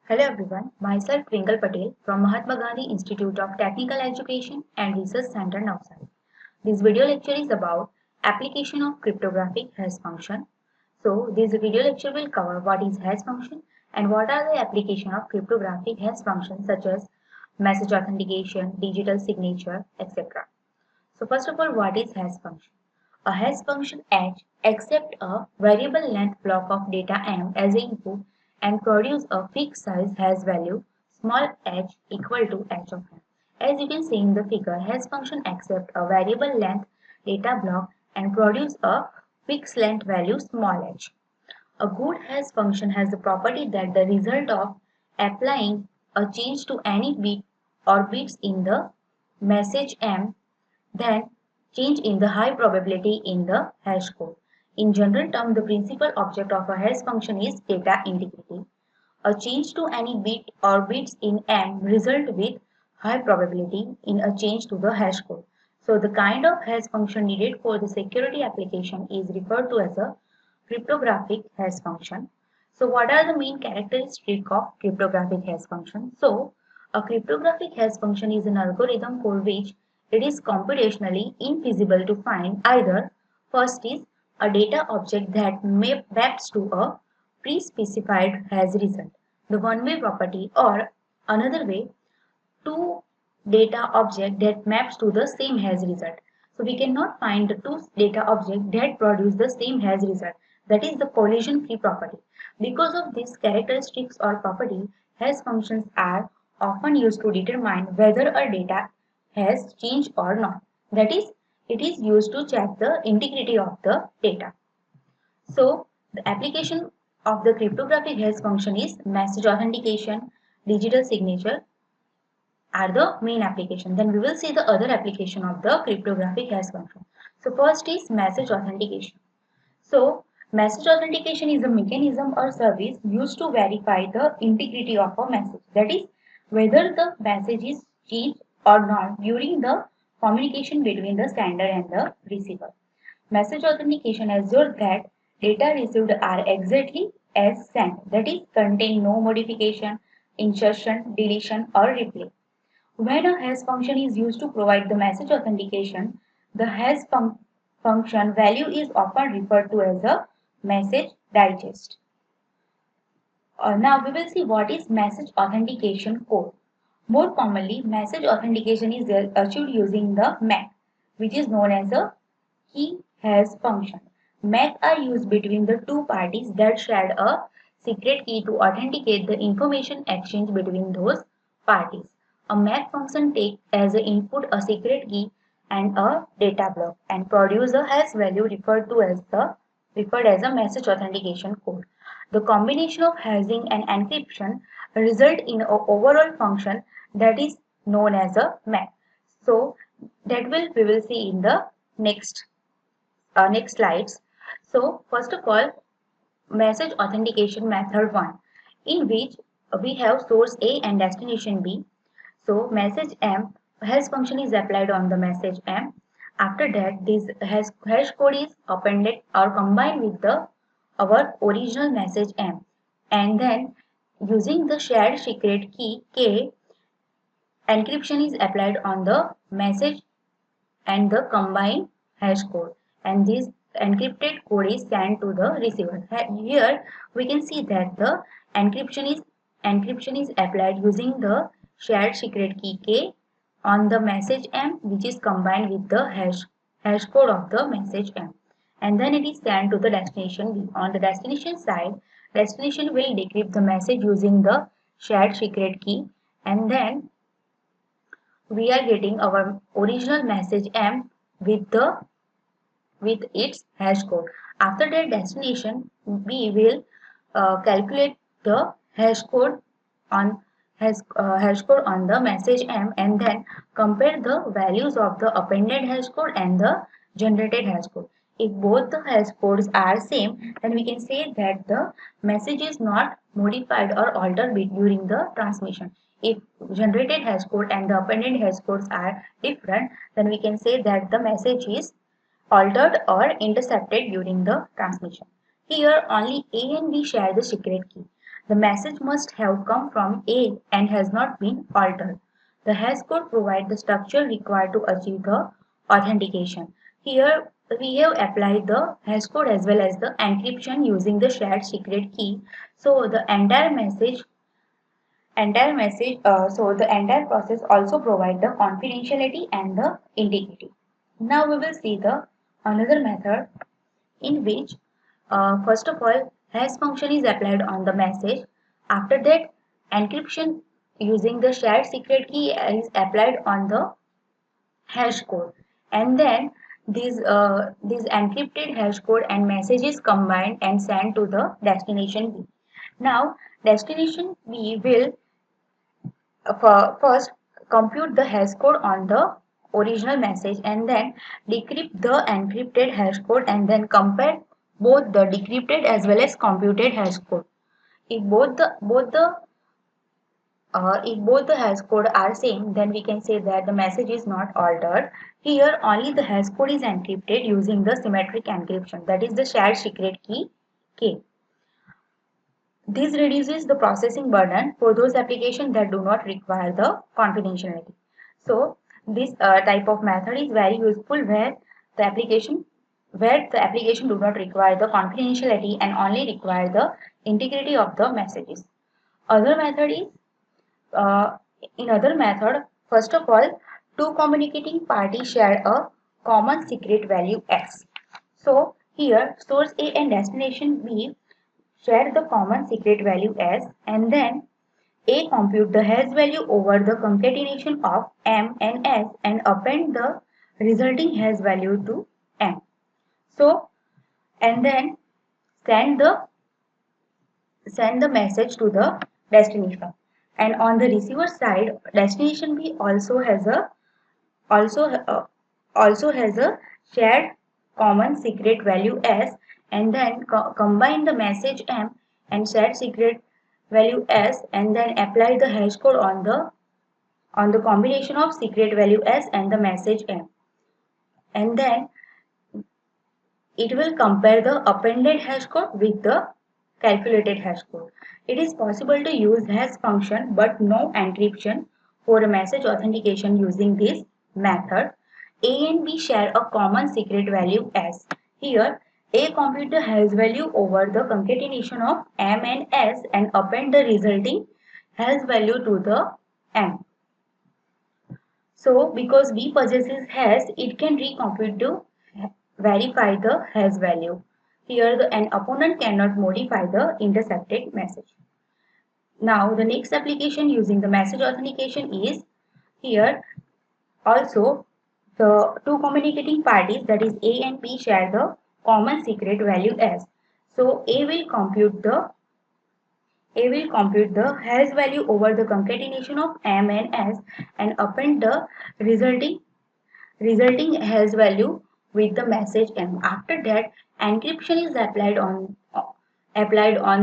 Hello everyone, myself Twinkle Patel from Mahatma Gandhi Institute of Technical Education and Research Center, Navsari. This video lecture is about application of cryptographic hash function. So this video lecture will cover what is hash function and what are the application of cryptographic hash functions such as message authentication, digital signature, etc. So first of all, what is hash function? A hash function h accepts a variable length block of data m as input and produce a fixed size hash value small h equal to h of m. As you can see in the figure, hash function accepts a variable length data block and produce a fixed length value small h. A good hash function has the property that the result of applying a change to any bit or bits in the message m then change in the high probability in the hash code. In general term, the principal object of a hash function is data integrity. A change to any bit or bits in M result with high probability in a change to the hash code. So the kind of hash function needed for the security application is referred to as a cryptographic hash function. So what are the main characteristics of cryptographic hash function? So a cryptographic hash function is an algorithm for which it is computationally infeasible to find either first is a data object that maps to a pre-specified hash result, the one-way property, or another way, two data object that maps to the same hash result. So we cannot find the two data object that produce the same hash result. That is the collision free property. Because of these characteristics or property, hash functions are often used to determine whether a data has changed or not. That is, it is used to check the integrity of the data. So the application of the cryptographic hash function is message authentication, digital signature, are the main application. Then we will see the other application of the cryptographic hash function. So first is message authentication. So message authentication is a mechanism or service used to verify the integrity of a message. That is whether the message is changed or not during the communication between the sender and the receiver. Message authentication assures that data received are exactly as sent. That is contain no modification, insertion, deletion or replay. When a hash function is used to provide the message authentication, the function value is often referred to as a message digest. Now we will see what is message authentication code. More commonly, message authentication is achieved using the MAC, which is known as a key hash function. MAC are used between the two parties that share a secret key to authenticate the information exchange between those parties. A MAC function takes as an input a secret key and a data block and produce a hash value referred as a message authentication code. The combination of hashing and encryption result in an overall function that is known as a MAC. So that we will see in the next slides. So first of all, message authentication method 1, in which we have source A and destination B. So message M hash function is applied on the message M. After that, this hash code is appended or combined with our original message M, and then using the shared secret key K, encryption is applied on the message and the combined hash code, and this encrypted code is sent to the receiver. Here we can see that the encryption is applied using the shared secret key K on the message M, which is combined with the hash code of the message M, and then it is sent to the destination B. On the destination side, destination will decrypt the message using the shared secret key, and then we are getting our original message M with its hash code. After that, destination B will calculate the hash code on the message M and then compare the values of the appended hash code and the generated hash code. If both the hash codes are same, then we can say that the message is not modified or altered during the transmission. If generated hash code and the appended hash codes are different, then we can say that the message is altered or intercepted during the transmission. Here only A and B share the secret key. The message must have come from A and has not been altered. The hash code provides the structure required to achieve the authentication. Here we have applied the hash code as well as the encryption using the shared secret key. So the entire process also provide the confidentiality and the integrity. Now we will see the another method in which first of all hash function is applied on the message. After that, encryption using the shared secret key is applied on the hash code, and then these encrypted hash code and messages combined and sent to the destination B. Now destination B will first compute the hash code on the original message and then decrypt the encrypted hash code and then compare both the decrypted as well as computed hash code. If both the hash code are same, then we can say that the message is not altered. Here only the hash code is encrypted using the symmetric encryption, that is the shared secret key K. This reduces the processing burden for those applications that do not require the confidentiality. So this type of method is very useful where the application do not require the confidentiality and only require the integrity of the messages. Other method is uh, in other method, first of all, two communicating parties share a common secret value x. So here source A and destination B share the common secret value s, and then A compute the hash value over the concatenation of m and s and append the resulting hash value to m. So and then send the send the message to the destination. And on the receiver side, destination B also also has a shared common secret value s, and then combine the message m and shared secret value s and then apply the hash code on the combination of secret value s and the message m, and then it will compare the appended hash code with the calculated hash code. It is possible to use hash function but no encryption for a message authentication using this method. A and B share a common secret value s. Here, A compute the hash value over the concatenation of m and s and append the resulting hash value to the m. So, because B possesses hash, it can recompute to verify the hash value. Here, an opponent cannot modify the intercepted message. Now, the next application using the message authentication is here also the two communicating parties, that is A and B, share the common secret value s. So, A will compute the hash value over the concatenation of m and s and append the resulting hash value with the message m. After that, encryption is applied on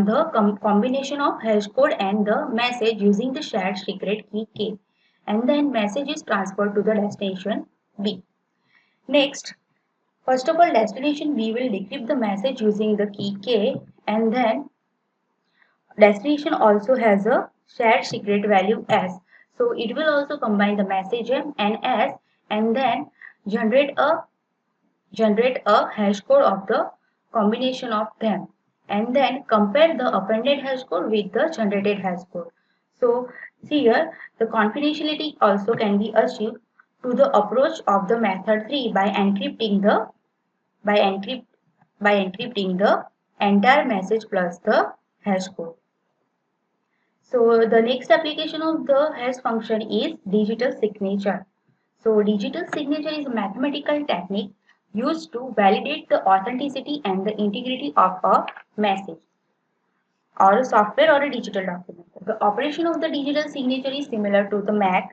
the combination of hash code and the message using the shared secret key K, and then message is transferred to the destination B. Next, first of all, destination B will decrypt the message using the key K, and then destination also has a shared secret value s. So it will also combine the message m and s and then generate a hash code of the combination of them, and then compare the appended hash code with the generated hash code. So here the confidentiality also can be achieved to the approach of the method 3 by encrypting by encrypt by encrypting the entire message plus the hash code. So the next application of the hash function is digital signature. So digital signature is a mathematical technique used to validate the authenticity and the integrity of a message or a software or a digital document. The operation of the digital signature is similar to the math.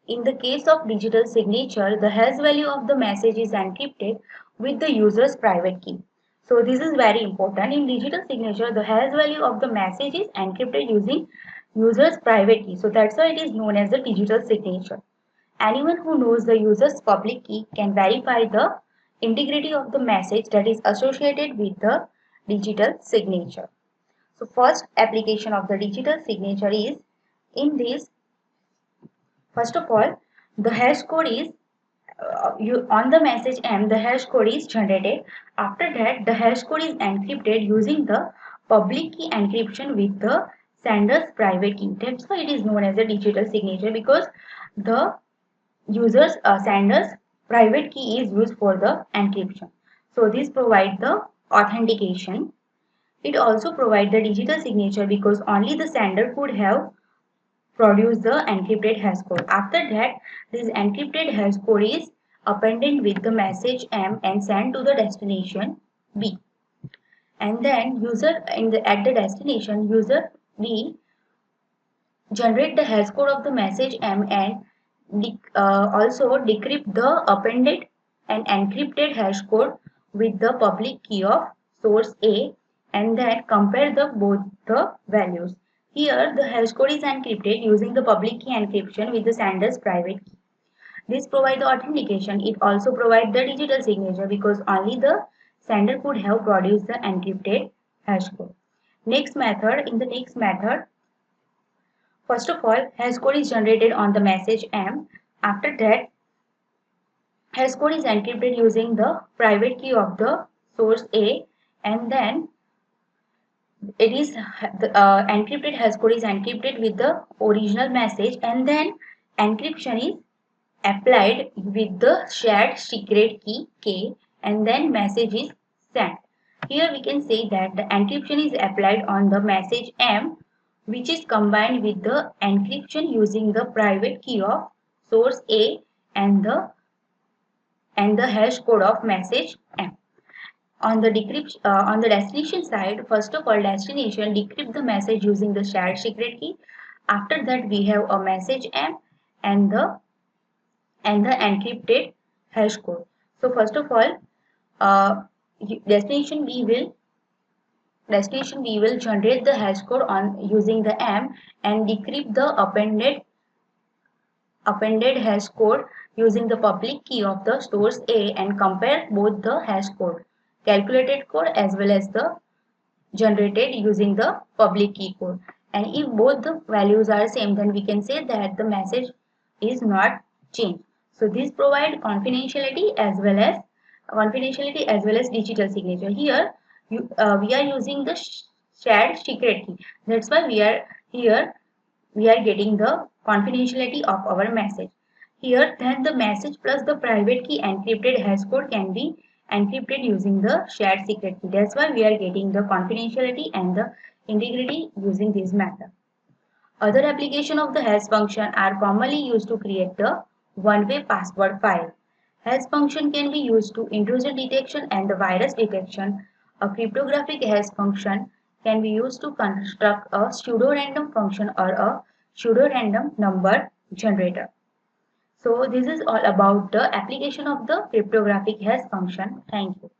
In the case of digital signature, the hash value of the message is encrypted with the user's private key. So this is very important. In digital signature, the hash value of the message is encrypted using user's private key. So that's why it is known as the digital signature. Anyone who knows the user's public key can verify the integrity of the message that is associated with the digital signature. So first application of the digital signature is in this. First of all, the hash code is on the message M, the hash code is generated. After that, the hash code is encrypted using the public key encryption with the sender's private key. That's why it is known as a digital signature, because the user's sender's private key is used for the encryption. So this provides the authentication. It also provides the digital signature because only the sender could have produce the encrypted hash code. After that, this encrypted hash code is appended with the message M and sent to the destination B. And then user at the destination, user B generate the hash code of the message M and also decrypt the appended and encrypted hash code with the public key of source A, and then compare both the values. Here the hash code is encrypted using the public key encryption with the sender's private key. This provides the authentication. It also provides the digital signature because only the sender could have produced the encrypted hash code. In the next method, first of all, hash code is generated on the message M. After that, hash code is encrypted using the private key of the source A, and then it is the encrypted hash code is encrypted with the original message, and then encryption is applied with the shared secret key K, and then message is sent. Here we can say that the encryption is applied on the message M, which is combined with the encryption using the private key of source A and the hash code of message M. On the destination side, first of all, destination decrypt the message using the shared secret key. After that, we have a message M and the encrypted hash code. So first of all, destination B will generate the hash code on using the M and decrypt the appended hash code using the public key of the source A and compare both the hash code, calculated code as well as the generated using the public key code. And if both the values are same, then we can say that the message is not changed. So this provide confidentiality as well as digital signature. Here we are using the shared secret key. That's why we are getting the confidentiality of our message. Here then the message plus the private key encrypted hash code can be encrypted using the shared secret key. That's why we are getting the confidentiality and the integrity using this method. Other application of the hash function are commonly used to create the one-way password file. Hash function can be used to intrusion detection and the virus detection. A cryptographic hash function can be used to construct a pseudo-random function or a pseudo-random number generator. So this is all about the application of the cryptographic hash function. Thank you.